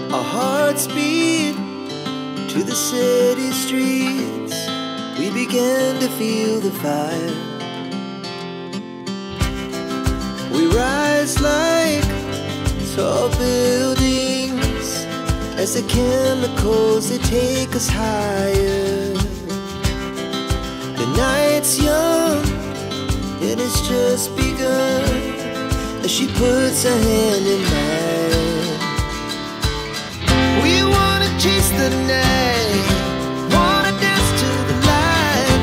Our hearts beat to the city streets. We began to feel the fire. We rise like tall buildings as the chemicals, they take us higher. The night's young and it's just begun as she puts her hand in mine. We wanna chase the night, wanna dance to the light,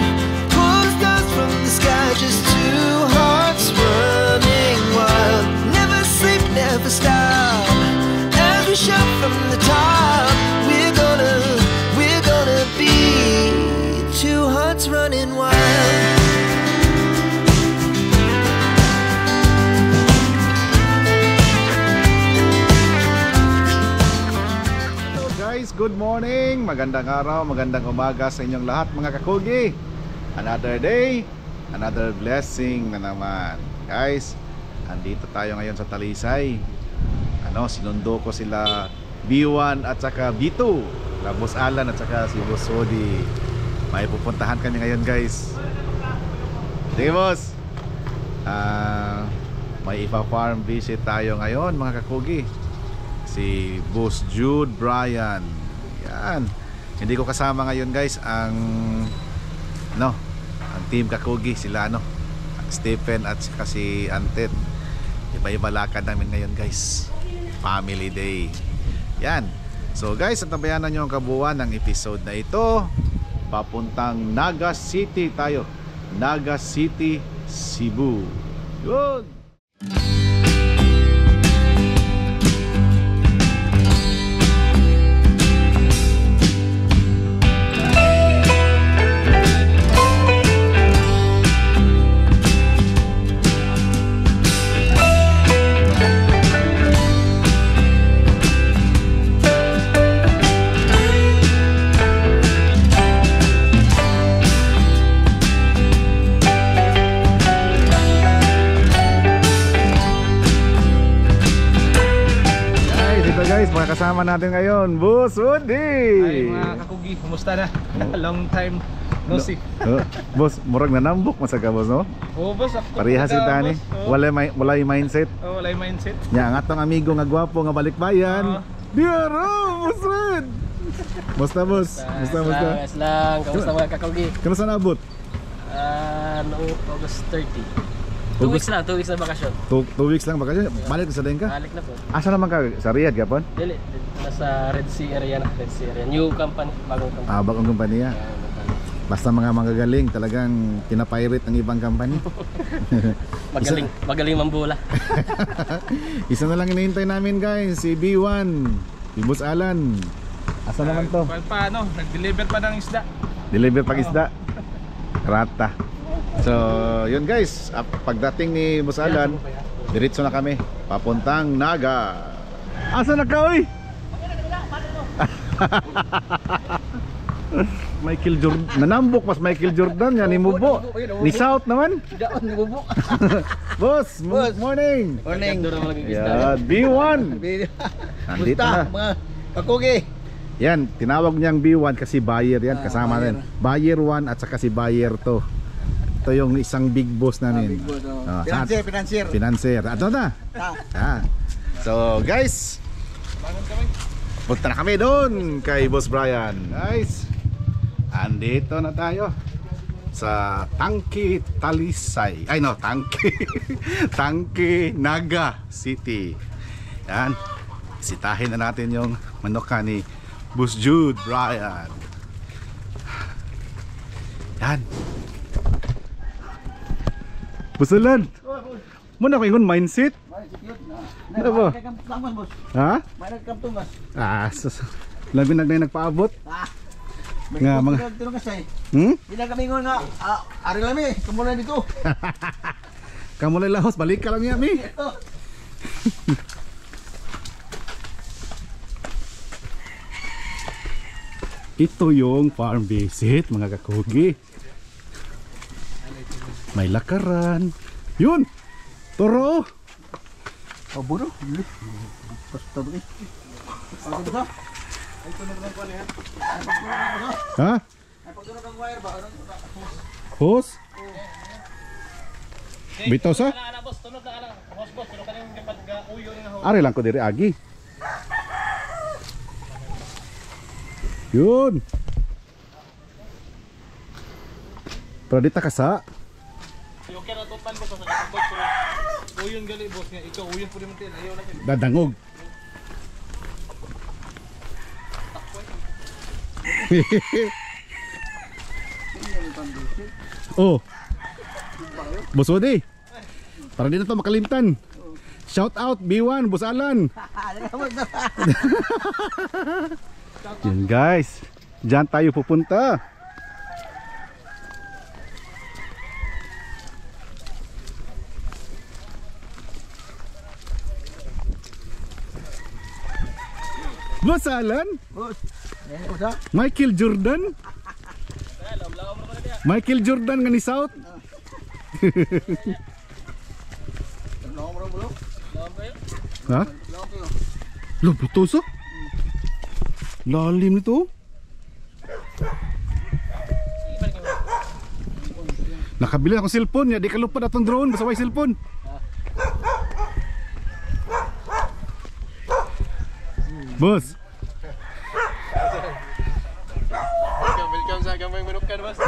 pull the stars from the sky, just two hearts running wild. Never sleep, never stop, as we shout from the top. We're gonna be two hearts running wild. Good morning, magandang araw, magandang umaga sa inyong lahat mga kakugi. Another day, another blessing na naman. Guys, andito tayo ngayon sa Talisay. Sinundo ko sila B1 at saka B2, Boss Alan at saka si Boss Sodi. May pupuntahan kami ngayon guys. Sige boss, may ipa-farm visit tayo ngayon mga kakugi. Si Boss Jude Brian. Yan. Hindi ko kasama ngayon guys ang team kakugi, sila Stephen at saka si Antet. Iba-iba lakad namin ngayon guys. Family day. Yan. So guys, at nabayanan nyo ang kabuuan ng episode na ito. Papuntang Naga City tayo. Naga City, Cebu. Good. Mga kasama natin ngayon, Boss Woody. Ay mga kakugi, kumusta na? Long time no see. Boss, murag na nambok masaga boss no? Oo boss, ako. Parehas si Tani. Walay mindset. Walay mindset. Nya ang atong amigo nga gwapo nga balikbayan. Diaro, Boss Wood. Musta boss? Musta? Lang, kamusta mga kakugi? Kamusta naabot? Noong August 30. 2 weeks lang bakasyon. 2 weeks lang bakasyon. Balik sa din ka? Balik na po. Asa naman ka? Sa Riyadh gapon? Dili, nasa Red Sea area na. Red Sea area. New company, bagong company. Bagong kumpanya. Basta mga manggagaling, talagang pinapirate ang ibang company. Magaling mambula. Isa na lang hinihintay namin guys, si B1, si Boss Alan. Asa naman to? Paano? Nag-deliver pa ng isda. Deliver pag isda. Rata. So, yun guys, pagdating ni Boss Alan, diretso na kami papuntang Naga. Asa na ka, oy? Michael Jordan, nanambok mas Michael Jordan yan, ni Mubo. Ni South naman. Boss, morning. Morning. Yeah, B1. Nandito na. Mga kakugi. Yan, tinawag niyang B1 kasi buyer yan, kasama rin. Buyer 1 at saka si buyer 2. Ito yung isang big boss namin. Financier. Ato na. So guys, punta na kami doon kay Boss Brian. Guys, andito na tayo sa Tangke Talisay. Tangke Naga City. Yan. Sitahin na natin yung manuka ni Boss Jude Brian. Yan. Busulan. Muna ko ingon mindset. Ano ba? Ha? Labi nagpaabot. Nga mga. Hindi kami ingon nga. Ari lami, kamulay dito. Kamulay lahos, balik ka lang yami. Ito yung farm visit mga kakugi. May lakaran. Yun! Toro! Buro? Ha? Hose? Bitaw sa? Boss, tunog na ala. Boss, tunog ka yung dapat uyo nga ho. Ari lang ko diri agi. Yun. Pero dita ka sa Yung kaya natupan boss sa boss. Uyon gali boss nga ikaw uyon pud man tin. Ayaw na. dadangog. Oh. Boss Odi. Para dito to makalimtan. Shout out B1 Boss Alan. Yan guys. Diyan tayo pupunta. Boss Alan? Michael Jordan? Michael Jordan nga ni South? Ha? Lo, putos oh? Lalim nito. Nakabili akong cellphone niya, di kalupad atong drone, basta may cellphone. Boss. Welcome sa Gamay Manukan boss.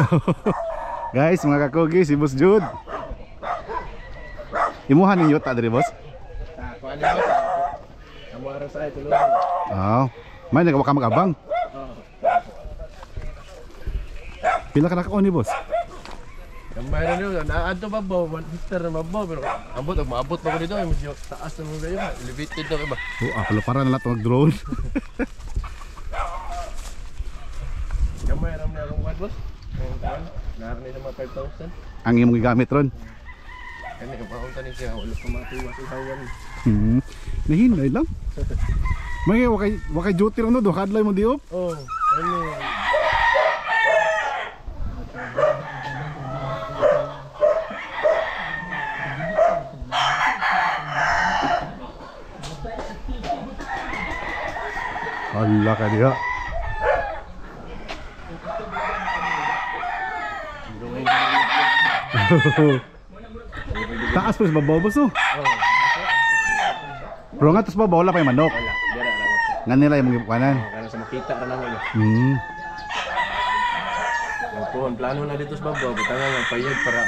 Guys, mga kakogi, si Boss Jude. Imuhan ninyo ta diri, boss? Kuan ni boss. Amo ara sa tulong. May nagawa ka mag-abang. Pila ka nakaon ni boss? Gamay na niyo, naadto pa ba 1 hectare na ba pero maabot pa ko dito, medyo taas na mo gayo, elevated na ba. Pala para na lahat mag-drone. Gamay ram na akong boss. Naran ni mga 5,000. Ang imong gigamit ron. Kani ka pa unta ni siya, ulo pa matuwa sa tawan. Nahinay lang. May wakay duty ron no, do kadlay mo diop. Oh, ano. Allah ka diha. Taas pa sa babaw boss oh. Pero nga tos babaw wala pa yung manok. Dira ra. Nga nila yung mga kanan. Kana sa makita ra namo. Ang plano na dito sa babaw, butangan ng payag para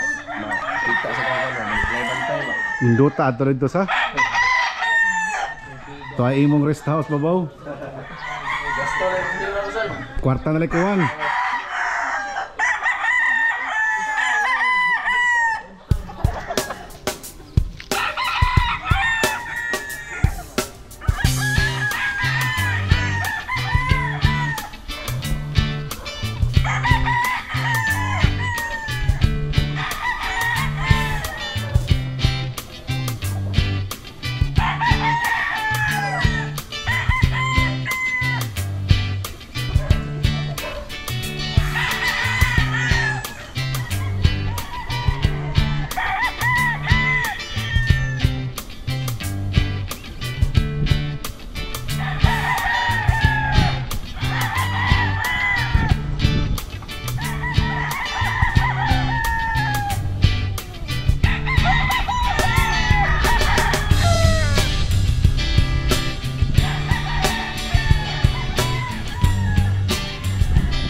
makita sa kanila, may bantay ba. Induta ato dito sa. To ay imong rest house babaw. Gasto na hindi na usay. Kwarta na likuan.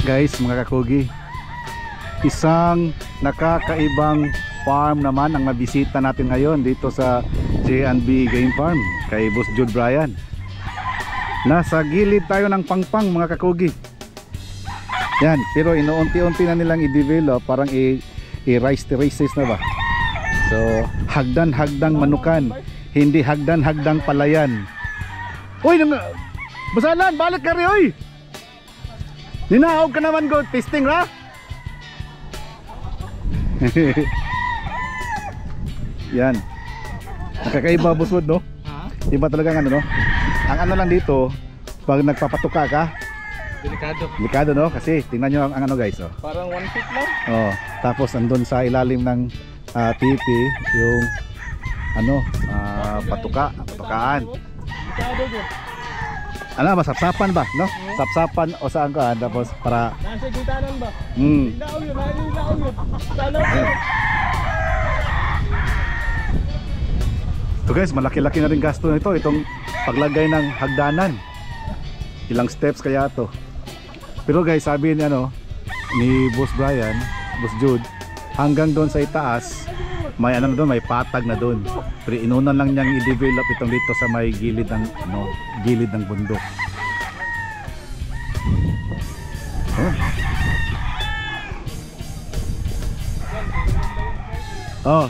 Guys, mga kakugi, isang nakakaibang farm naman ang nabisita natin ngayon dito sa J&B Game Farm kay Boss Jude Brian. Nasa gilid tayo ng pangpang mga kakugi. Yan, pero inuunti-unti na nilang i-develop, parang i-race na ba. So, hagdan-hagdang manukan, hindi hagdan-hagdang palayan. Uy, Basalan, balik ka rin, oy! Ninaog ka naman go, testing ra? Yan. Nakakaiba busod no? Iba talaga ang ano no? Ang ano lang dito, pag nagpapatuka ka, delikado no? Kasi tingnan nyo ang ano guys oh. Parang 1 feet lang. Oh, tapos andun sa ilalim ng TV yung ano, patukaan. ano ba, sapsapan ba, no? Sapsapan o saan ka, tapos para Nasa gitanan ba? mm. Ilaw yun, ilaw yun. Sana yun. So guys, malaki-laki na rin gasto nito, itong paglagay ng hagdanan. Ilang steps kaya to. Pero guys, sabi ni ni Boss Brian, Boss Jude, hanggang doon sa itaas, may ano na doon, may patag na doon. Pero inunan lang niyang i-develop itong dito sa may gilid ng gilid ng bundok.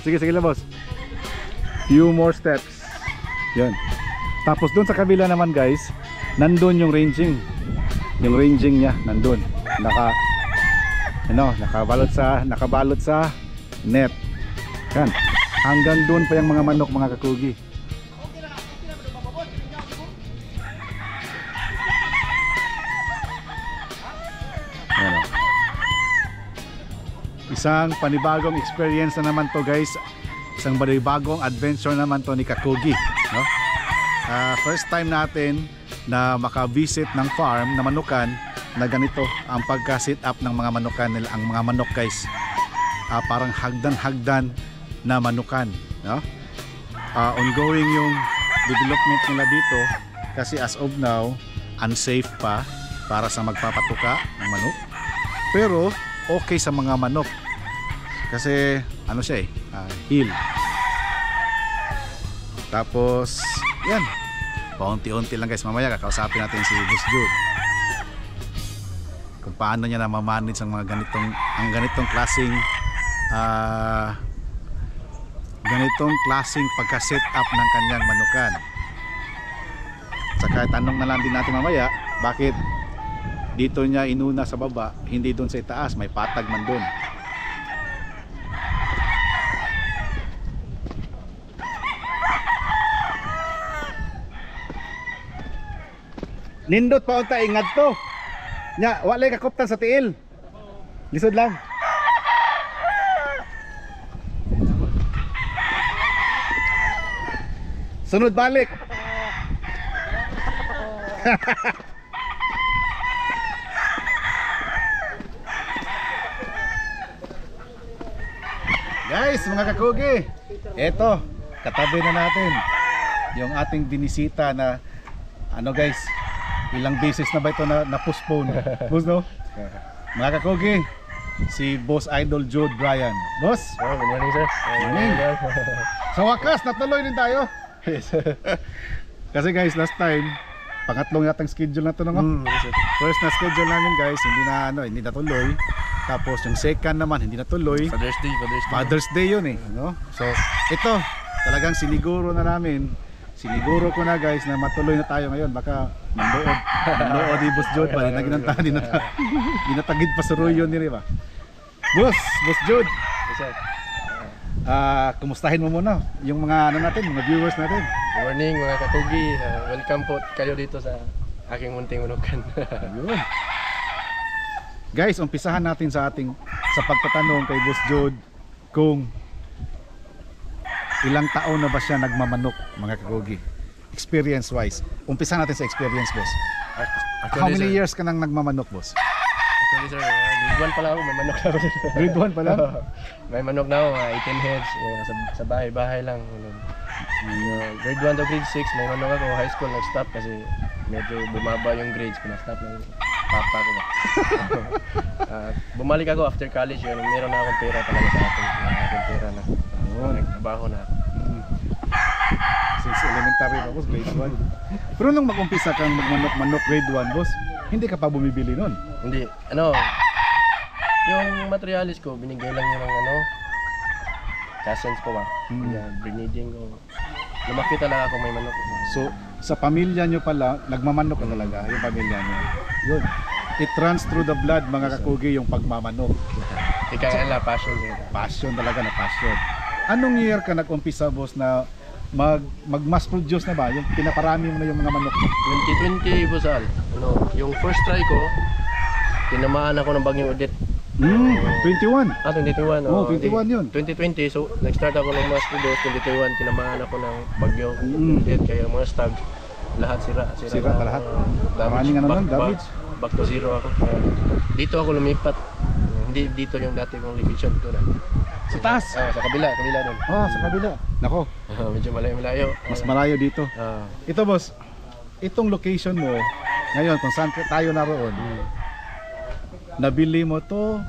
Sige lang boss. Few more steps. Yan. Tapos doon sa kabila naman guys, nandun yung ranging. Yung ranging niya nandun. Nakabalot sa net. Yan. Hanggang doon pa yung mga manok, mga kakugi. Yan o. Isang panibagong experience na naman to guys. Isang panibagong adventure naman to ni Kakugi, no? First time natin na maka-visit ng farm na manukan na ganito ang pagka-sit up ng mga manukan nila. Ang mga manok guys, parang hagdan-hagdan na manukan, no? Ongoing yung development nila dito kasi as of now unsafe pa para sa magpapatuka ng manok, pero okay sa mga manok kasi ano siya hill. Tapos yan, paunti-unti lang guys, mamaya kakausapin natin si Boss Jude kung paano niya na mamanage ang mga ganitong klaseng pagka-set up ng kanyang manukan. Saka tanong na lang din natin mamaya, bakit dito niya inuna sa baba, hindi doon sa itaas, may patag man doon. Nindot pa unta ingad to. Nya, walay kakuptan sa tiil. Lisod lang. Sunod balik. Guys, mga kakugi, eto, katabi na natin yung ating binisita na guys, ilang beses na ba ito na postpone? Boss, no? Mga kakugi, si Boss Idol Jude Brian. Boss? Good morning sir. Morning. Sa wakas, natuloy din tayo. Yes. Kasi guys, last time, pangatlong yatang schedule na ito, no? First na schedule namin guys, hindi natuloy. Tapos yung second naman, hindi natuloy. Father's Day yun no? So, ito, talagang siniguro na namin. Siniguro ko na guys na matuloy na tayo ngayon. Baka mandood ni Boss Jude pa. Dinatagid pa sa ruyo ni Riva. Boss Jude. Yes sir. Kumustahin mo muna yung mga mga viewers natin. Good morning mga kakugi. Welcome po kayo dito sa aking munting manukan. Yun. Guys, umpisahan natin sa pagtatanong kay Boss Jude kung ilang taon na ba siya nagmamanok, mga kakugi, experience wise. Umpisahan natin sa experience, boss. How many years ka nang nagmamanok, boss? Actually sir, grade 1 pa lang ako, may manok na ako. Grade 1 pa lang? May manok na ako, 18 heads, sa bahay-bahay lang. Grade 1 to grade 6, may manok ako. High school nag-stop kasi medyo bumaba yung grades, pinastop ng papa ko ba. Bumalik ako after college, meron na akong pera talaga sa akin. Akong pera na. Nagtrabaho na. Since elementary pa, boss, grade 1. Pero nung mag-umpisa kang magmanok-manok grade 1, boss, hindi ka pa bumibili nun? Hindi, yung materialis ko, binigay lang yun ng cousins ko ba. Breeding ko. Lumaki talaga ako may manok. So, sa pamilya nyo pala, nagmamanok ka talaga, yung pamilya nyo. Yun. It runs through the blood, mga kakugi, yung pagmamanok. Ika passion yun. Passion talaga na passion. Anong year ka nag-umpisa, boss, na mag-mass produce na ba? Yung pinaparami mo na yung mga manok mo? 2020 po sal. Yung first try ko, tinamaan ako ng bagyong Odette. 21? 2021. Oh, 21 yun. 2020, so nag-start ako ng mass produce. 2021, tinamaan ako ng bagyong Odette. Kaya mga stag, lahat sira. Sira na lahat. Damage. Maraming ano nun, damage. Back to zero ako. Dito ako lumipat. Hindi dito yung dati kong location ko na. Sa taas? Sa kabila doon. Sa kabila. Nako, Medyo malayo-malayo. mas malayo dito. Ito boss, itong location mo, ngayon kung saan tayo naroon, nabili mo to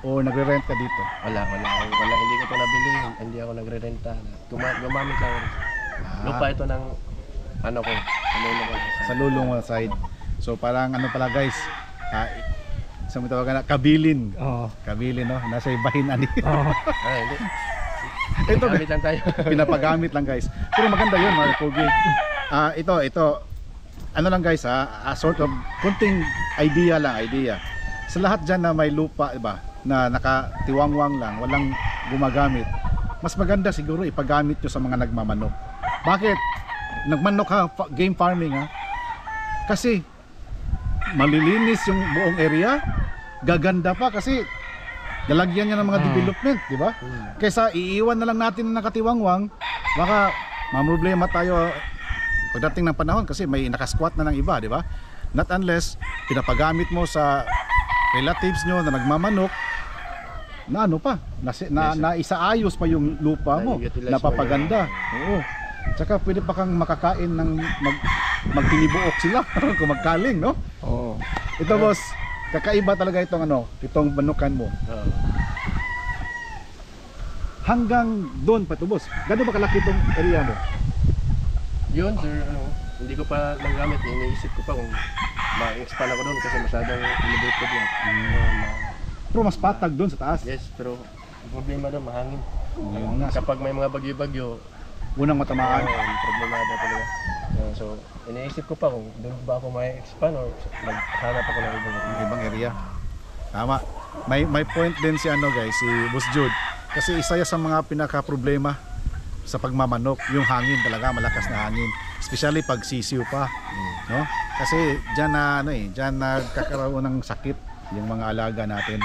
o nagre-rent ka dito? Wala, hindi ko to nabili, hindi ako nagre-renta. Gumamit lang. Lupa ito ng ano ko, Sa lulong mo side. So parang ano pala guys, sa mga tawagan na kabilin. Kabilin, no? Nasa ibahin ani. Hindi. Ito Gamit lang tayo. pinapagamit lang guys. Pero maganda 'yun, mga Kogi. Ito ano lang guys, sort of kunting idea. Sa lahat diyan na may lupa, iba, na nakatiwangwang lang, walang gumagamit. Mas maganda siguro ipagamit nyo sa mga nagmamanok. Bakit? Nagmanok ka, game farming ha. Kasi malilinis yung buong area, gaganda pa kasi lalagyan niya ng mga development, di ba? Kaysa iiwan na lang natin na nakatiwangwang, baka mamroblema tayo pagdating ng panahon kasi may nakasquat na ng iba, di ba? Not unless pinapagamit mo sa relatives nyo na nagmamanok na ano pa, na isaayos pa yung lupa mo, napapaganda. Oo. Tsaka pwede pa kang makakain ng magtinibuok sila kung magkaling, no? Oo. Ito boss, kakaiba talaga itong manukan mo. Hanggang doon pa to boss. Gano'n ba kalaki itong area mo? Yun sir, hindi ko pa nagamit, iniisip ko pa kung ma-expand ako doon kasi masyadong elevated lang. Pero mas patag doon sa taas. Yes, pero problema doon, mahangin. Ayun nga. Kapag may mga bagyo-bagyo, Unang matamaan. problemada talaga. So, iniisip ko pa kung doon ba ako may expand or maghanap ako ng Ibang area. Tama. May point din si guys, si Boss Jude. Kasi isa yan sa mga pinaka-problema sa pagmamanok, yung hangin talaga, malakas na hangin. Especially pag sisiw pa, no? Kasi diyan nagkakaroon ng sakit yung mga alaga natin.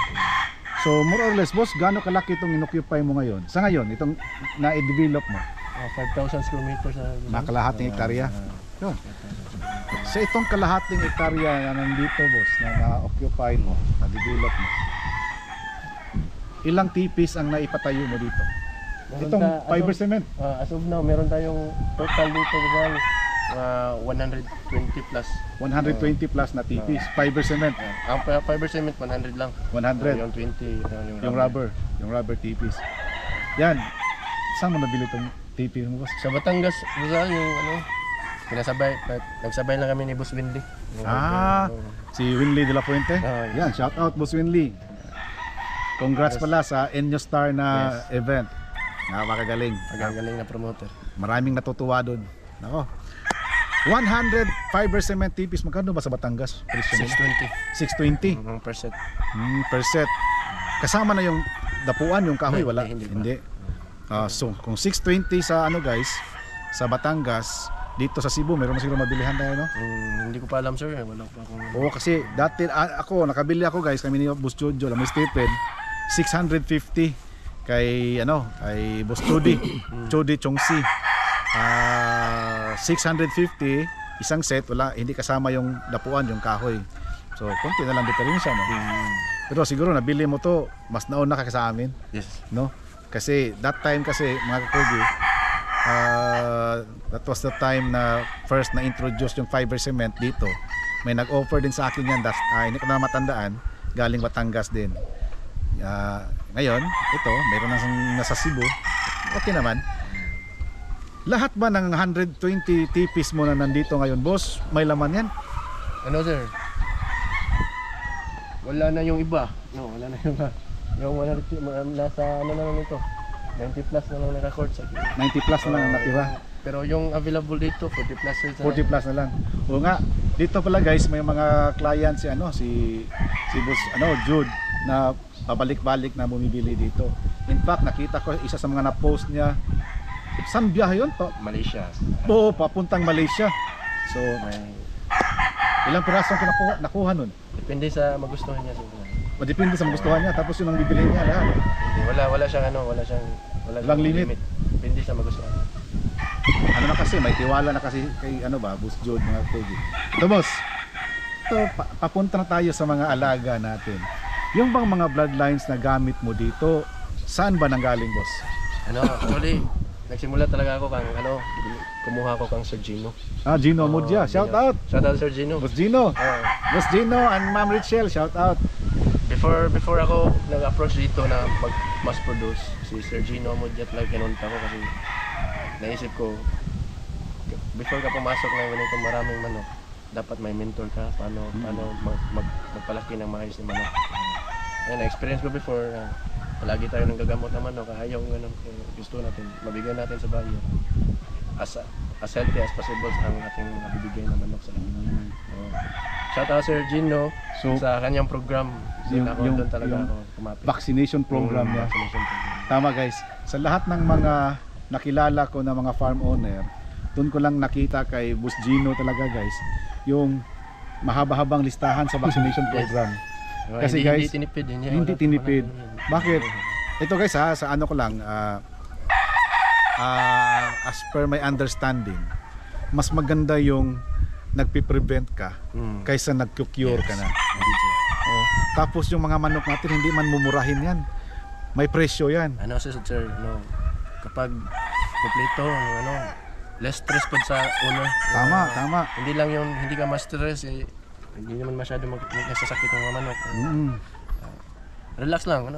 So more or less boss, gaano kalaki itong inoccupy mo ngayon? Sa ngayon, itong na-develop mo? 5,000 square meters na Kalahating hektarya. Yun. Sa itong kalahating hektarya na nandito boss, na na-occupy mo, na-develop mo, ilang tipis ang naipatayo mo dito? Itong fiber cement? As of now, meron tayong total dito guys, 120 plus. 120 plus na tipis, fiber cement. Ang fiber cement 100 lang. 100. Yung 20 Yung rubber tipis. Yan. Saan mo nabili itong tipis mo boss? Sa Batangas, Rizal, yung nagsabay lang kami ni Boss Winley. Si Winley de la Fuente. Yes. Yan, shout out Boss Winley. Congrats pala sa Enyo Star na event. Napakagaling. Pagagaling na promoter. Maraming natutuwa doon. Nako. 100 fiber cement tipis, magkano ba sa Batangas? 620 per set. per set. Kasama na yung dapuan, yung kahoy, wala? Hindi. So kung 620 sa guys, sa Batangas, dito sa Cebu meron na siguro mabilihan tayo, no? Hindi ko pa alam sir, wala pa akong... Oo, kasi dati nakabili ako guys, kami ni Boss Jojo, lang Stephen, 650 kay Boss Chody Chongsi. 650 isang set, hindi kasama yung dapuan, yung kahoy. So konti na lang diferensya, no? Pero siguro nabili mo to mas nauna ka sa amin. Yes. No? Kasi that time kasi mga kakugi, that was the time na first na introduce yung fiber cement dito. May nag-offer din sa akin yan, hindi ko na matandaan, galing Batangas din. Ngayon, ito, meron nasa Cebu. Okay naman. Lahat ba ng 120 tipis mo na nandito ngayon, boss, may laman yan? Ano sir? Wala na yung iba. No, wala na yung iba. Yung nasa na lang ito. 90 plus na lang na-record sa 90 plus na lang ang natira. Pero yung available dito 40 plus sir. 40 plus na lang. Oo nga, dito pala guys, may mga client si Boss Jude na pabalik-balik na bumibili dito. In fact, nakita ko isa sa mga na-post niya. Saan biyahe yun? Malaysia. Oo, papuntang Malaysia. So, ilang piraso ang nakuha nun? Depende sa magustuhan niya sir. Depende sa magustuhan niya, tapos yun ang bibili niya lahat. Wala siyang Walang limit. Depende sa magustuhan. ano na kasi, may tiwala na kasi kay ano ba, Boss Jod, mga Kogi. Ito boss, ito papunta na tayo sa mga alaga natin. Yung bang mga bloodlines na gamit mo dito, saan ba nanggaling boss? Ano, actually, nagsimula talaga ako kang kumuha ko kang Sir Gino. Gino Amudja, shout out! Shout out Sir Gino. Boss Gino! Boss Gino and Ma'am Richelle, shout out! Before ako nag-approach dito na mag-mass produce, si Sir Gino Amudja talaga kinunta ko kasi naisip ko, before ka pumasok ng ganitong maraming manok, dapat may mentor ka, paano magpalaki ng maayos ng manok. Ayun, na-experience ko before, palagi tayo nang gagamot ng manok, ayaw ng ganun, gusto natin, mabigyan natin sa buyer. As healthy as possible ang ating mga bibigay na manok sa kanila. Shout out Sir Gino sa kanyang program. Doon talaga ako kumapit. Vaccination program niya. Vaccination program. Tama guys, sa lahat ng mga nakilala ko na mga farm owner, doon ko lang nakita kay Boss Gino talaga guys, yung mahaba-habang listahan sa vaccination program. Kasi guys, hindi tinipid. Bakit? Ito guys sa ano ko lang, as per my understanding, mas maganda yung nagpi-prevent ka kaysa nagku-cure ka na. Tapos yung mga manok natin hindi man mumurahin yan. May presyo yan. Ano sir, kapag kompleto, less stress po sa owner. Tama. Hindi lang yung hindi ka ma-stress, hindi naman masyado magsasakit ng mga manok. Relax lang,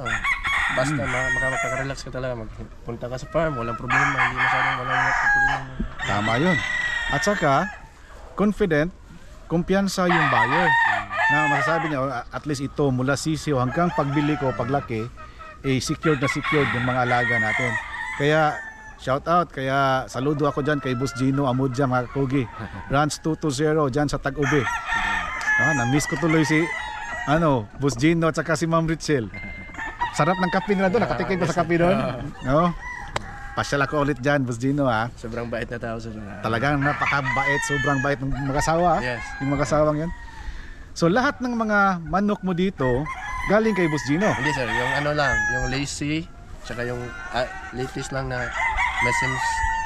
basta makaka-relax ka talaga, magpunta ka sa farm, walang problema, hindi masyadong walang problema. Tama yun. At saka, confident, kumpiyansa yung buyer. Na masasabi niya, at least ito, mula sisiyo hanggang pagbili ko, paglaki, secured na secured yung mga alaga natin. Kaya, shout out, kaya saludo ako dyan kay Boss Gino Amudja, mga Kogi. Ranch 220 dyan sa Tag-Ube. Na-miss ko tuloy si Boss Gino at saka si Ma'am Richelle. Sarap ng kape nila doon, nakatikim ko sa kape doon. Pasyal ako ulit dyan, Boss Gino Sobrang bait na tao sir. Talagang napakabait, sobrang bait ng mag-asawa. Yes. Yung mag-asawang yan. So lahat ng mga manok mo dito galing kay Boss Gino. Hindi sir, yung yung lacy, tsaka yung latest lang na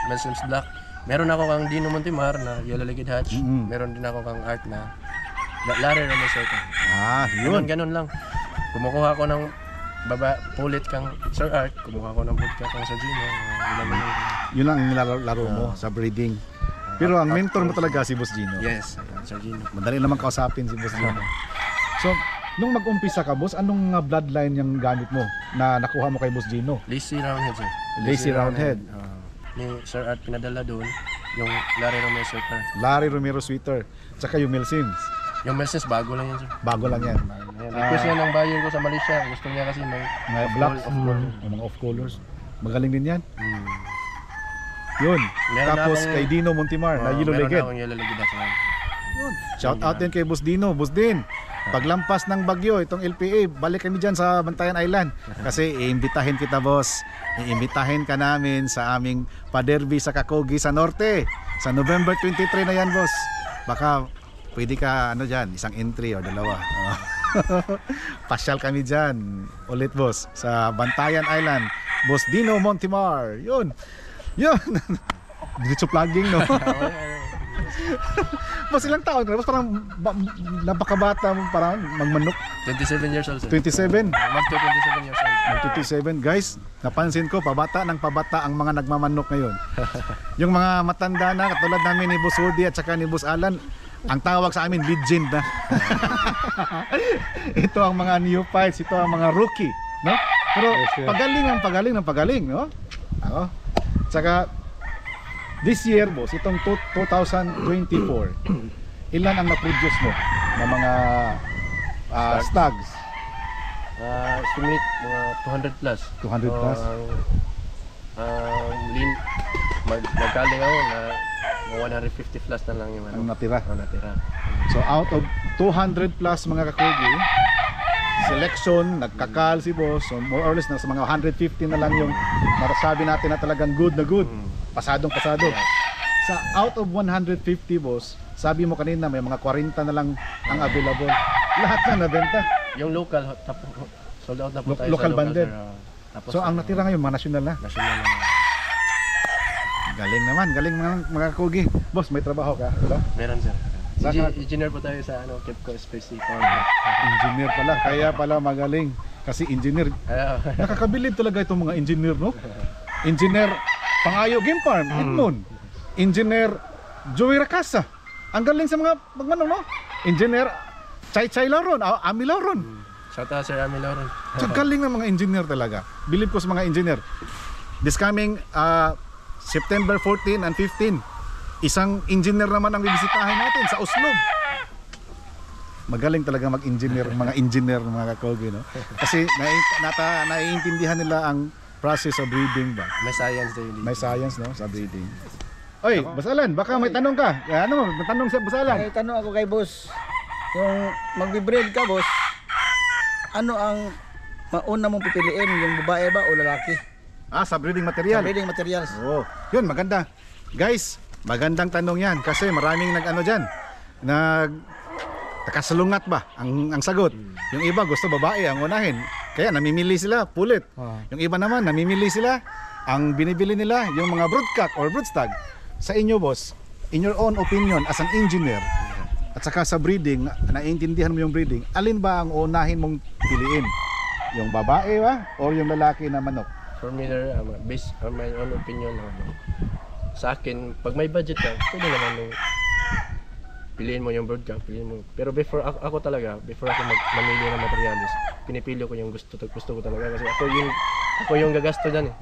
Messems Black. Meron ako kang Dino Montemar na Yellow Legged Hatch. Meron din ako kang Art na Larry Ramesoka. Yun. Ganun lang. Kumukuha ko ng pulit kang Sir Art, kumukuha ko ng pulit kang Sir Gino. Yun lang ang nilalaro mo sa breeding. Pero ang mentor mo talaga si Boss Gino. Yes, Sir Gino. Madali naman kausapin si Boss Gino. So, nung mag-umpisa ka, boss, anong bloodline yung gamit mo na nakuha mo kay Boss Gino? Lacy Roundhead, sir. Lacy Roundhead. Ni Sir Art pinadala doon yung Larry Romero Sweater. Larry Romero Sweater. Tsaka yung Milsims. Yung Mercedes bago lang yan, sir. Bago lang yan. Request yan ng buyer ko sa Malaysia. Gusto niya kasi may black, mga off colors. Magaling din yan. Yun. Tapos kay Dino Montemar na Yellow Legged. Meron akong Yellow Legged at saka. Shout out din kay Boss Dino. Boss Din, paglampas ng bagyo itong LPA, balik kami dyan sa Bantayan Island. Kasi iimbitahin kita, boss. Iimbitahin ka namin sa aming paderby sa Kakogi sa Norte. Sa November 23 na yan, boss. Baka pwede ka dyan, isang entry o dalawa. Pasyal kami dyan ulit, boss, sa Bantayan Island. Boss Dino Montemar. Yun. Diretso plugging, no? Boss, ilang taon ka? Boss, parang napakabata mo, parang magmanok. 27 years old, sir. 27? Magto 27 years old. Magto 27. Guys, napansin ko, pabata ang mga nagmamanok ngayon. Yung mga matanda na, katulad namin ni Boss Woody at saka ni Boss Alan, ang tawag sa amin, legend na. Ito ang mga neophytes, ito ang mga rookie, no? Pero pagaling, no? Tsaka this year, boss, itong 2024, ilan ang na-produce mo ng mga stags? Estimate mga 200 plus. 200 plus? Magkaling ako na 150 plus na lang yung ang natira. natira. So out of 200 plus mga kakugi, selection, nagkakal si boss. So more or less na sa mga 150 na lang yung marasabi natin na talagang good na good. Pasadong pasado. Sa out of 150, boss, sabi mo kanina may mga 40 na lang ang available. Lahat na nabenta. Yung local, sold out na po tayo Local sa banded. Tapos, So ang natira ngayon mga national na. National na. galing mga kakugi. Boss, may trabaho ka, diba? Meron sir. Saka- Engineer po tayo sa Kepco Space Power. Engineer pala, kaya pala magaling. Kasi engineer, nakakabilib talaga itong mga engineer, no? Engineer Pangayo Game Farm, Edmond. Engineer Joey Racasa. Ang galing sa mga pagmanong, no? Engineer Chay Loron, Ami Loron. Shout out Sir Ami Loren. So galing ng mga engineer talaga. Believe ko sa mga engineer. This coming September 14 and 15, isang engineer naman ang bibisitahin natin sa Oslo. Magaling talaga mag-engineer, mga engineer, mga kakogi, no? Kasi naiintindihan nila ang process of breeding ba? May science din. May science, no, sa breeding. Oy, Boss Alan, baka may tanong ka. Ano, may tanong siya, Boss Alan. May tanong ako kay boss. Yung magbe-breed ka, boss, ano ang mauna mong pipiliin, yung babae ba o lalaki? Sa breeding Sa material. breeding materials. Oh, yun, maganda. Guys, magandang tanong yan kasi maraming nakasalungat ba ang sagot. Yung iba gusto babae ang unahin. Kaya namimili sila, pulit. Yung iba naman namimili sila, ang binibili nila yung mga broodcock or broodstag. Sa inyo, boss, in your own opinion as an engineer, at saka sa breeding, naiintindihan mo yung breeding, alin ba ang unahin mong piliin? Yung babae ba or yung lalaki na manok? For me, based on my own opinion, sa akin, pag may budget ka, pwede naman yung piliin mo yung broodcock, piliin mo. Pero before ako talaga, before ako mamili ng materials, pinipili ko yung gusto ko talaga kasi ako yung gagasto diyan eh.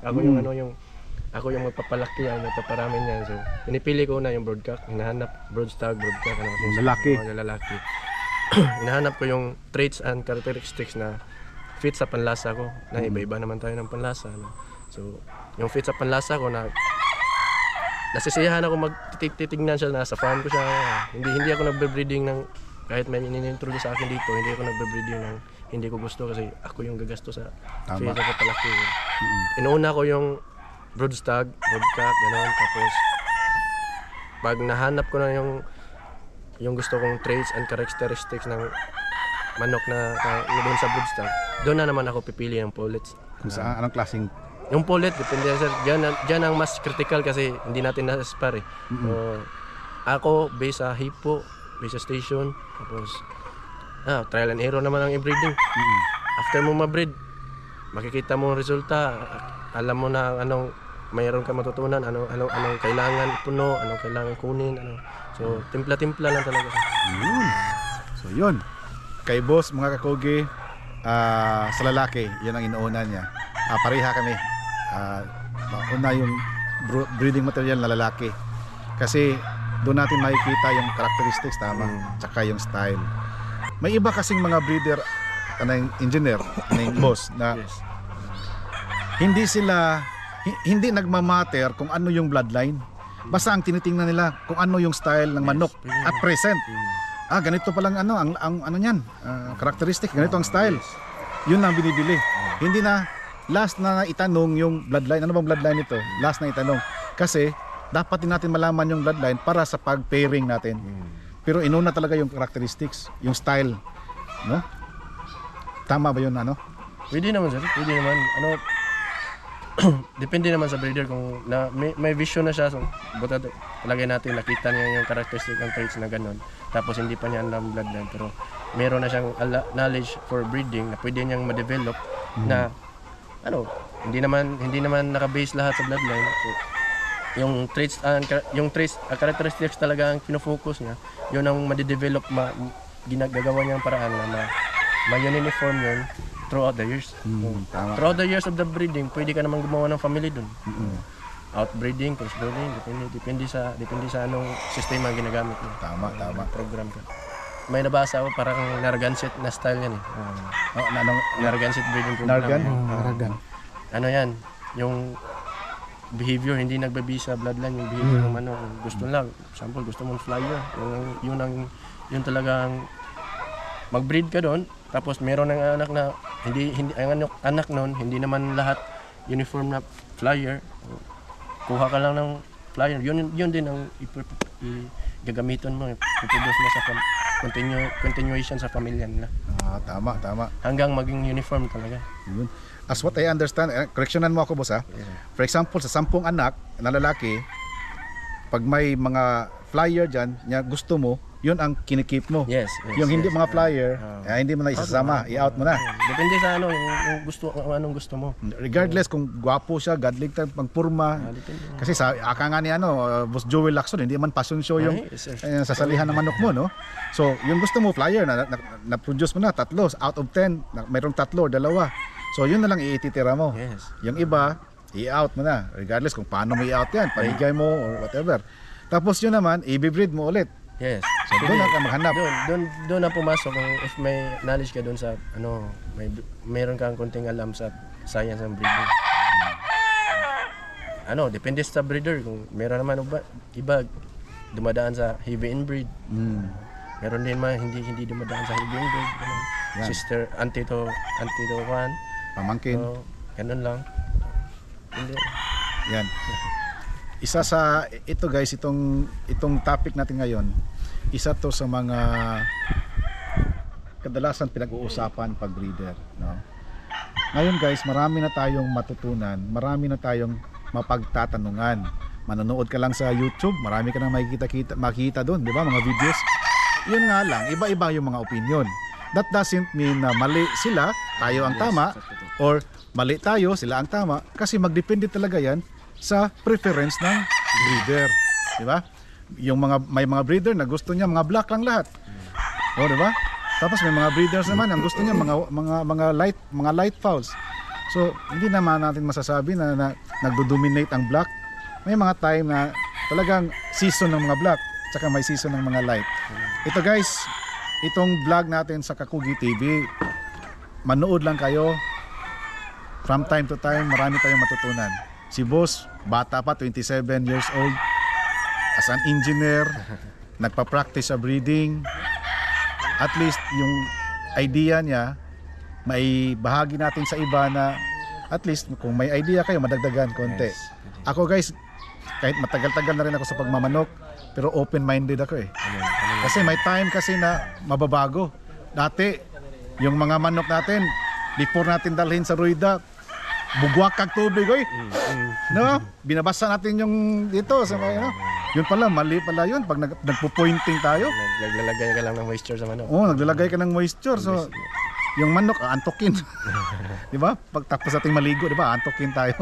Ako yung magpapalaki yan, magpaparami niyan. So, pinipili ko na yung broodcock, hinahanap broodstag, broodcock, Yung lalaki. Yung lalaki. Hinahanap ko yung traits and characteristics na fit sa panlasa ko. Na iba-iba naman tayo ng panlasa. No? So, yung fit sa panlasa ko na nasisiyahan ako magtitignan siya na sa farm ko siya. Hindi ako nagbe-breeding ng kahit may inintroduce sa akin dito, hindi ako nagbe-breeding ng hindi ko gusto kasi ako yung gagasto sa feed sa palaki. Inuuna ko yung broodstag, broodcock, gano'n. Tapos pag nahanap ko na yung gusto kong traits and characteristics ng manok na doon sa broodstag, doon na naman ako pipili ng pullets. Kung saan, anong klaseng? Yung pullet, depende sir. Diyan ang mas critical kasi hindi natin na-spare eh. Ako, based sa hipo, based sa station, tapos trial and error naman ang i-breeding. After mo ma-breed, makikita mo ang resulta, alam mo na mayroon ka matutunan, anong kailangan puno, anong kailangan kunin, So, timpla-timpla lang talaga siya. So, yun. Kay boss, mga kakogi, sa lalaki, yun ang inuuna niya. Pareha kami. Una yung breeding material na lalaki. Kasi doon natin makikita yung characteristics, tama, tsaka yung style. May iba kasing mga breeder, engineer, boss, na hindi nagmamatter kung ano yung bloodline. Basta ang tinitingnan nila kung ano yung style ng manok at present. Ganito palang ang ano niyan, characteristic, ganito ang style. Yun ang binibili. Hindi na last na itanong yung bloodline. Ano bang bloodline nito? Last na itanong. Kasi dapat din natin malaman yung bloodline para sa pag-pairing natin. Pero inuna talaga yung characteristics, yung style, no? Tama ba yun, Pwede naman sir, pwede naman. Depende naman sa breeder kung may vision na siya. So, buta lagay natin, nakita niya yung characteristic ng traits na gano'n. Tapos hindi pa niya alam bloodline. Pero meron na siyang knowledge for breeding na pwede niyang ma-develop na hindi naman naka-base lahat sa bloodline. So, yung traits characteristics talaga ang pinofocus niya. Yun ang ma-develop, ginagawa niyang paraan na ma-uniform yun throughout the years. Throughout the years of the breeding, pwede ka naman gumawa ng family dun. Outbreeding, crossbreeding, depende sa anong sistema ang ginagamit mo. Tama. Program ka. May nabasa ako parang Narragansett na style yan eh. Narragansett breeding program. Nargan. Ano yan? Yung behavior hindi nagbabi sa bloodline, yung behavior ng manok. Gusto lang, example, gusto mong flyer. Yun talagang mag-breed ka doon. Tapos meron ng anak na ang anak noon hindi naman lahat uniform na flyer. Kuha ka lang ng flyer. Yun din ang gagamiton mo, iproduce mo sa continuation sa pamilya nila. Tama. Hanggang maging uniform talaga. Yun. As what I understand, correctionan mo ako boss ha. For example, sa 10 anak na lalaki, pag may mga flyer dyan, gusto mo, yun ang kinikip mo. Yes. Yung hindi yes. mga flyer, hindi mo na isasama, i-out mo na. Depende sa ano, yung gusto, anong gusto mo. Regardless kung gwapo siya, gadlig tayo, pagpurma. Kasi sa aka nga ni Boss Joel Lacson, hindi man passion show yung sasalihan ng manok mo, no? So, yung gusto mo, flyer, na-produce mo na, 3, out of 10, mayroong 3 o 2. So, yun na lang iititira mo. Yes. Yung iba, i-out mo na. Regardless kung paano mo i-out yan, paligay mo or whatever. Tapos yun naman, i-breed mo ulit. Yes. So, doon na ka maghanap. Doon na pumasok kung if may knowledge ka doon sa mayroon kang konting alam sa science ng breeding. Depende sa breeder kung meron naman iba dumadaan sa heavy inbreed. Meron din man hindi dumadaan sa heavy inbreed. Yan. Sister auntie to kan. Pamangkin. So, ganun lang. Hindi. Yan. Isa sa ito guys, itong topic natin ngayon, isa to sa mga kadalasan pinag-uusapan pag breeder, no? Ngayon guys, marami na tayong matutunan, marami na tayong mapagtatanungan. Manonood ka lang sa YouTube, marami ka nang makikita doon, di ba? Mga videos. Yun nga lang, iba-iba yung mga opinion. That doesn't mean na mali sila, tayo ang tama, or mali tayo, sila ang tama, kasi magdepende talaga yan sa preference ng breeder, di ba? May mga breeder na gusto niya mga black lang lahat. Oh, di ba? Tapos may mga breeders naman ang gusto niya mga light fowls. So, hindi naman natin masasabi na nagdo-dominate ang black. May mga time na talagang season ng mga black, tsaka may season ng mga light. Ito guys, itong vlog natin sa Kakugi TV, manood lang kayo. From time to time, marami tayong matutunan. Si Boss, bata pa, 27 years old, as an engineer, nagpa-practice sa breeding. At least yung idea niya, may bahagi natin sa iba na at least kung may idea kayo, madagdagan konti. Yes. Ako guys, kahit matagal-tagal na rin ako sa pagmamanok, pero open-minded ako eh. Kasi may time kasi na mababago. Dati, yung mga manok natin, before natin dalhin sa ruida, bugwak kag tubig oy. No? Binabasa natin yung dito sa yun pala, mali pala yun pag nagpo-pointing tayo. Naglalagay ka lang ng moisture sa manok. Oo, naglalagay ka ng moisture. So, yung manok, antokin. Di ba? Pag tapos nating maligo, di ba? Antokin tayo.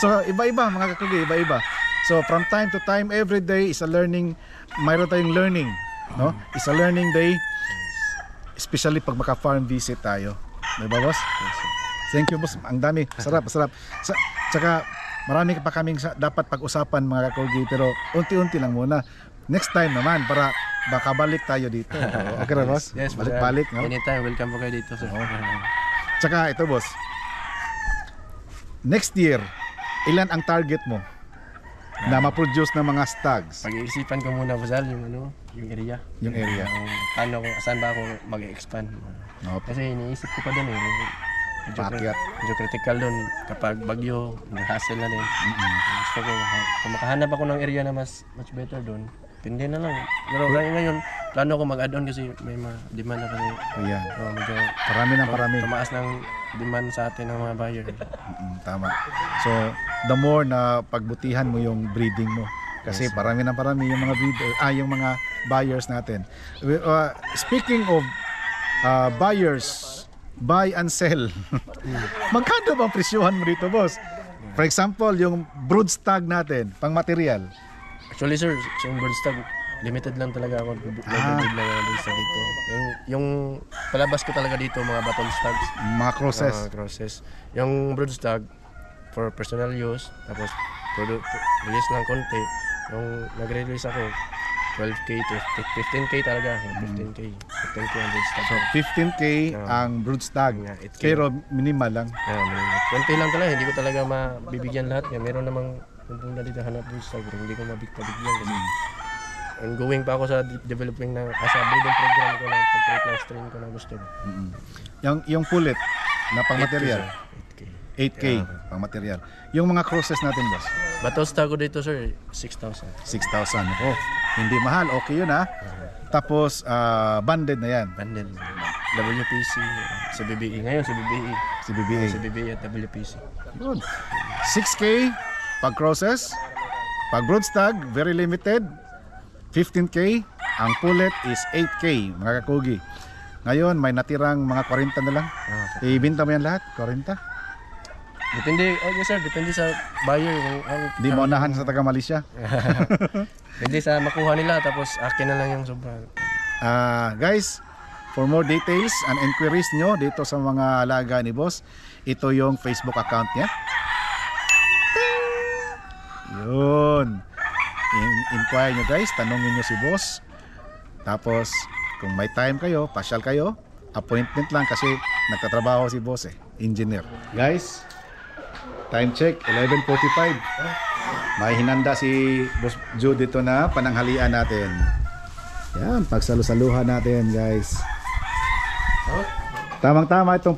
So, iba-iba mga kakugi, iba-iba. So, from time to time, every day is a learning, mayroon tayong learning. No? It's a learning day, especially pag maka-farm visit tayo. Di ba, boss? Thank you, boss. Ang dami. Sarap. Tsaka, marami pa kaming dapat pag-usapan mga kakugi, pero unti-unti lang muna. Next time naman, para baka balik tayo dito. Okay na, boss? Yes, balik, no? Anytime, welcome po kayo dito, sir. Tsaka ito, boss. Next year, ilan ang target mo na ma-produce ng mga stags? Pag-iisipan ko muna, Basal, yung area. Yung area. Saan ba ako mag-expand? No. Kasi iniisip ko pa doon Pakyat. Medyo critical doon kapag bagyo, nag-hassle na din. Gusto ko, kung makahanap ako ng area na much better doon, hindi na lang. Pero ngayon, plano ko mag-add-on kasi may demand na kasi. Ayan. Medyo Parami. tumaas ng demand sa atin ng mga buyer. Tama. So, the more na pagbutihan mo yung breeding mo. Kasi parami yung mga yung mga buyers natin. Speaking of buyers, buy and sell. Magkano bang presyohan mo dito, boss? For example, yung brood stag natin, pang material. Actually, sir, yung bird stag, limited lang talaga ako. Nag-breed lang ako bird stag dito. Yung palabas ko talaga dito, mga battle stags. Mga crosses. Crosses. Yung brood stag, for personal use, tapos release lang konti. Yung nag-release ako, 12K to 15K talaga. 15K ang brood stag. So, 15K ang brood stag. Pero minimal lang. Konti lang talaga, hindi ko talaga mabibigyan lahat. Meron namang kung dito hanap brood stag, pero hindi ko mabigyan kasi ongoing pa ako sa developing ng breeding program ko ng pag-create ng strain ko na gusto ko. Yung pullet na pang material. 8K Yeah. pang material. Yung mga crosses natin, boss. Battle stag ko dito, sir, 6,000. 6,000. Oh, hindi mahal. Okay yun, ha? Tapos, banded na yan. Bundle. WPC, sa BBE. Ngayon, sa BBE. Si BBA. Sa BBE at WPC. Good. 6K pag crosses. Pag broodstag, very limited, 15K. Ang pullet is 8K, mga kakugi. Ngayon, may natirang mga 40 na lang. Ibinta mo yan lahat, 40. Depende, yes sir, depende sa buyer. Di mo unahan sa taga Malaysia. Depende sa makuha nila, tapos akin na lang yung sobra. Guys, for more details and inquiries nyo dito sa mga alaga ni boss, ito yung Facebook account niya. Yun. Inquire nyo guys, tanungin nyo si boss. Tapos kung may time kayo, pasyal kayo, appointment lang kasi nagtatrabaho si boss engineer. Guys, time check, 11:45. May hinanda si Boss Jude dito na pananghalian natin. Yan, pagsalusaluhan natin guys. Tamang-tama itong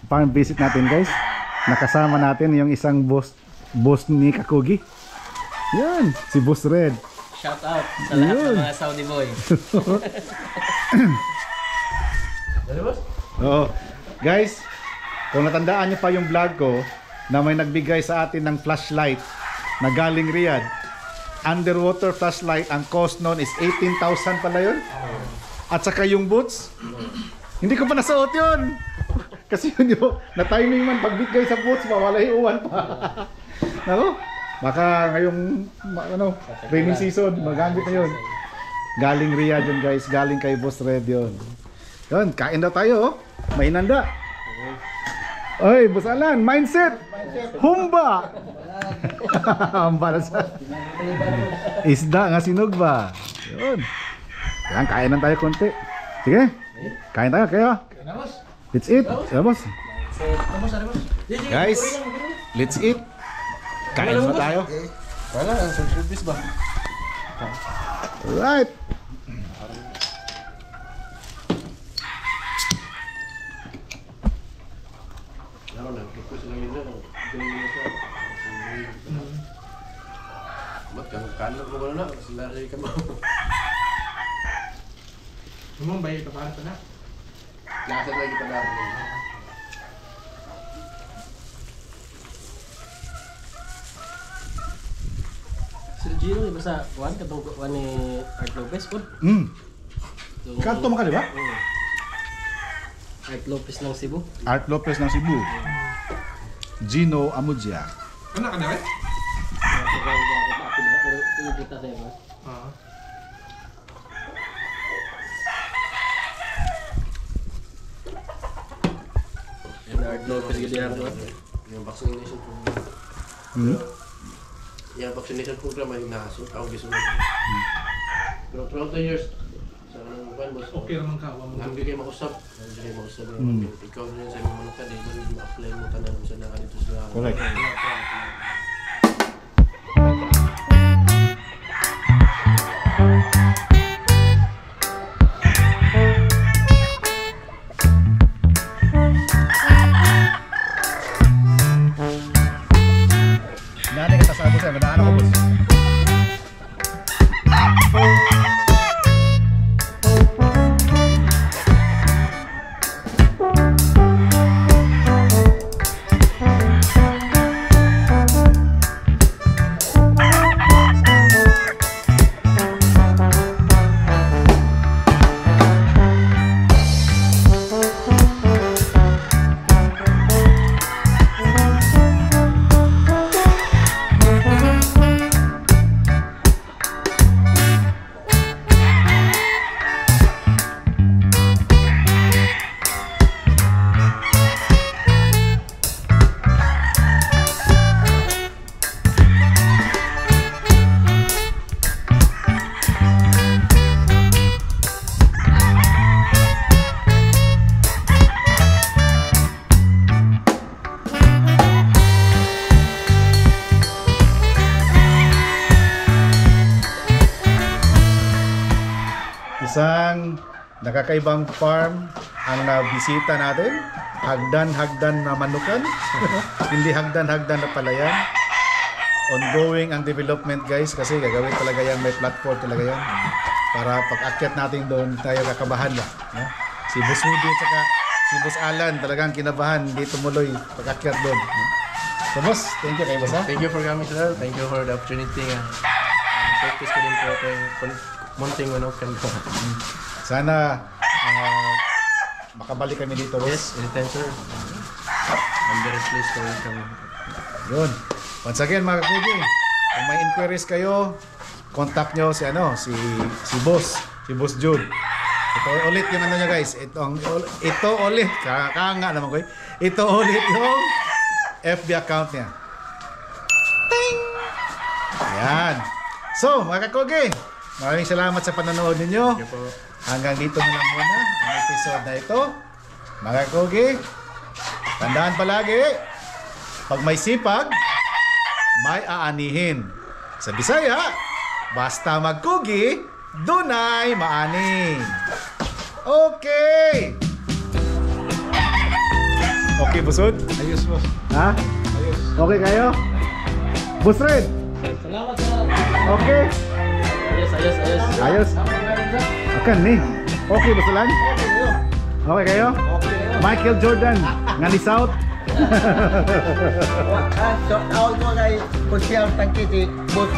farm visit natin guys. Nakasama natin yung isang boss ni Kakugi. Yan, si Boss Red. Shout out sa lahat ng mga Saudi boy. Oo. Guys, kung natandaan niyo pa yung vlog ko na may nagbigay sa atin ng flashlight na galing Riyadh. Underwater flashlight, ang cost noon is 18,000 pala yun. At saka yung boots, hindi ko pa nasuot yun. Kasi yun yung na-timing man pagbigay sa boots, mawala iuwan pa. Nako, baka ngayong training season, magamit na yun. Galing Riyadh yun guys, galing kay Boss Red yun. Yun, kain daw tayo, may inanda. Oy, Boss Alan, mindset! Humba! Humba na sa isda nga sinog ba? Yun. Yan, kain lang tayo konti. Sige, kain tayo kayo. Let's eat. Boss. Guys, let's eat. Kain na tayo. Wala, ang service ba? Alright. Kanan ko ba na? Lari ka mo. Umang bayi ka para na. Nasa lagi pa lang. Sir Gino, iba sa Juan, katong Juan ni Art Lopez po. Kanto mo ka, di ba? Art Lopez ng Cebu. Art Lopez ng Cebu. Gino Amudia. Ano ka na eh? Kita sa iyo. Art Lopez ganyan ko. Yung vaccination program. Yung vaccination program ay naso. Ako gusto mo. Pero throughout the years, sa kanang ban boss. Okay naman ka. Hindi kayo makusap. Hindi kayo makusap. Ikaw na yun sa mga manukan. Hindi mo apply mo tanan sa nakanito sa... Correct. Madaan ako, boss. Isang nakakaibang farm ang nabisita natin. Hagdan-hagdan na manukan. Hindi hagdan-hagdan na palayan. Ongoing ang development guys kasi gagawin talaga yan, may platform talaga yan. Para pag-akyat natin doon tayo kakabahan ba. No? Si Boss Woody at saka si Boss Alan talagang kinabahan, hindi tumuloy pag-akyat doon. No? So boss, thank you kay boss ha. Thank you for coming sir. Thank you for the opportunity nga. Practice ko din po ito yung munting manokan ko. Sana makabalik kami dito boss. Yes, anytime sir. I'm very pleased to welcome. Yun. Once again mga kakugi, kung may inquiries kayo, contact nyo si boss Jude. Ito ulit yung ano niya guys. Ito ulit. Kanga naman ko. Ito ulit yung FB account niya. Ting! Ayan. So, mga kakugi, maraming salamat sa panonood ninyo. Thank you po. Hanggang dito na lang muna ang episode na ito. Mga kakugi, tandaan palagi, pag may sipag, may aanihin. Sa Bisaya, basta magkugi, dunay maaning. Okay! Okay, Busod? Ayos boss. Ha? Ayos. Okay kayo? Bus Red? Salamat sir. Okay? Ayos. Ayos? Akan ni? Okay, Busulan? Okay kayo? Michael Jordan, nga ni South? Shout out mo kay Kusyang Tangkiti, boss.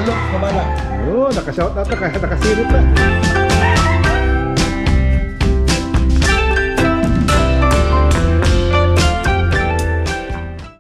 Alok, kumala. Oh, nakashout out na, nakasirit na.